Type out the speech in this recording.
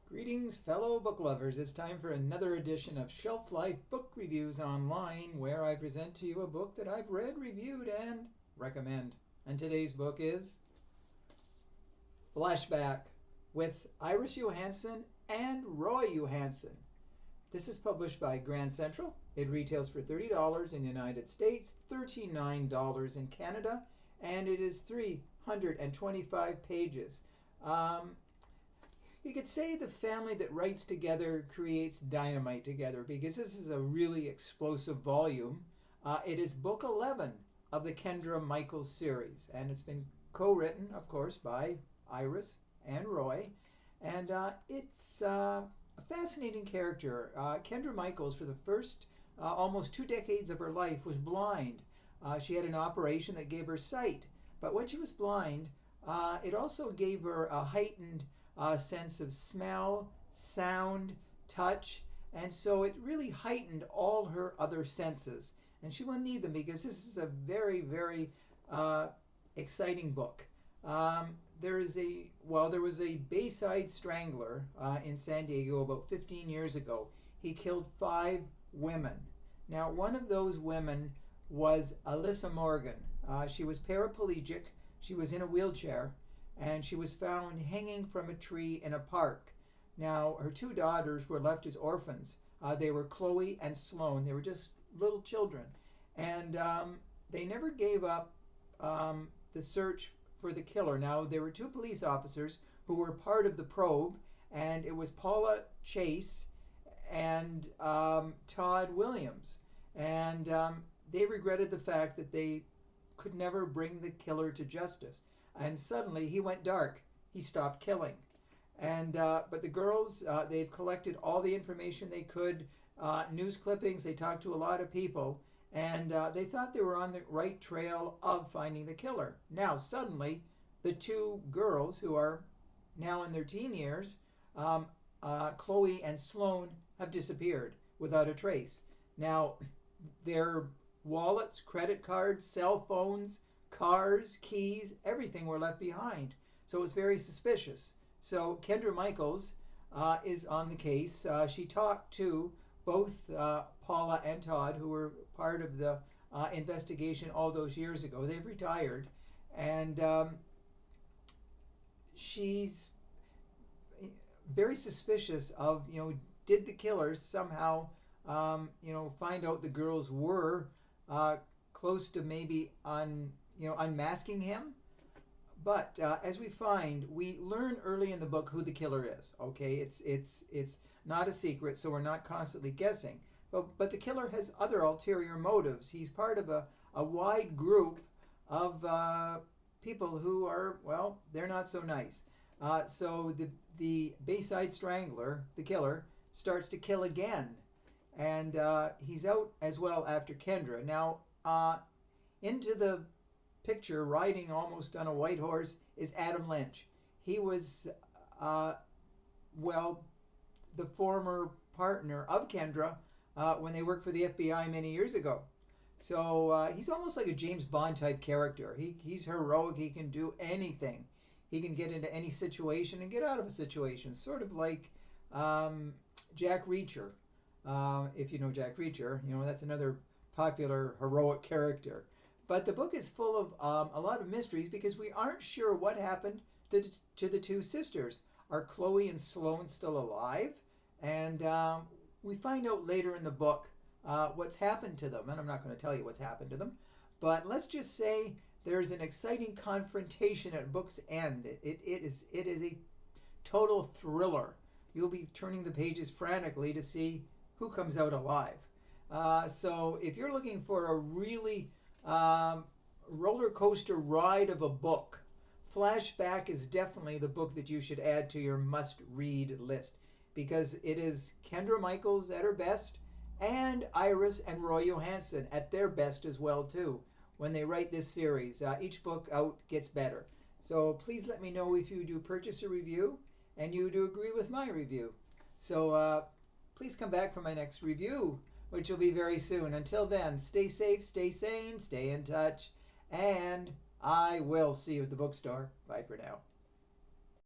Greetings, fellow book lovers. It's time for another edition of Shelf Life Book Reviews Online, where I present to you a book that I've read, reviewed, and recommend. And today's book is FLASHBACK with Iris Johansen and Roy Johansen. This is published by Grand Central. It retails for $30 in the United States, $39 in Canada, and it is 325 pages. You could say the family that writes together creates dynamite together, because this is a really explosive volume. It is book 11 of the Kendra Michaels series, and it's been co-written, of course, by Iris and Roy. And it's a fascinating character. Kendra Michaels, for the first almost 2 decades of her life, was blind. She had an operation that gave her sight, but when she was blind, it also gave her a heightened sense of smell, sound, touch, and so it really heightened all her other senses. And she will need them because this is a very, very exciting book. There was a Bayside strangler in San Diego about 15 years ago. He killed 5 women. Now, one of those women was Alyssa Morgan. She was paraplegic. She was in a wheelchair, and she was found hanging from a tree in a park. Now, her 2 daughters were left as orphans. They were Chloe and Sloan. They were just little children. And they never gave up the search for the killer. Now, there were 2 police officers who were part of the probe, and it was Paula Chase and Todd Williams. And they regretted the fact that they could never bring the killer to justice. And suddenly he went dark. He stopped killing. And but the girls, they've collected all the information they could, news clippings. They talked to a lot of people, and they thought they were on the right trail of finding the killer. Now suddenly, the 2 girls who are now in their teen years, Chloe and Sloan, have disappeared without a trace. Now, their wallets, credit cards, cell phones, cars, keys, everything were left behind. So it's very suspicious. So Kendra Michaels is on the case. She talked to both Paula and Todd, who were part of the investigation all those years ago. They've retired. And she's very suspicious of, did the killers somehow, find out the girls were close to maybe unmasking him. But as we learn early in the book who the killer is. Okay, it's not a secret, so we're not constantly guessing. But the killer has other ulterior motives. He's part of a wide group of people who are, they're not so nice. So the Bayside strangler, the killer, starts to kill again, and he's out as well after Kendra. Now, into the picture, riding almost on a white horse, is Adam Lynch. He was, the former partner of Kendra when they worked for the FBI many years ago. So he's almost like a James Bond type character. He's heroic. He can do anything. He can get into any situation and get out of a situation. Sort of like Jack Reacher. If you know Jack Reacher, that's another popular heroic character. But the book is full of a lot of mysteries because we aren't sure what happened to the 2 sisters. Are Chloe and Sloan still alive? And we find out later in the book what's happened to them. And I'm not going to tell you what's happened to them. But let's just say there's an exciting confrontation at book's end. It is a total thriller. You'll be turning the pages frantically to see who comes out alive. So if you're looking for a really roller coaster ride of a book, FLASHBACK is definitely the book that you should add to your must-read list, because it is Kendra Michaels at her best and Iris and Roy Johansen at their best as well too. When they write this series, each book out gets better. So please let me know if you do purchase a review and you do agree with my review. So please come back for my next review, which will be very soon. Until then, stay safe, stay sane, stay in touch, and I will see you at the bookstore. Bye for now.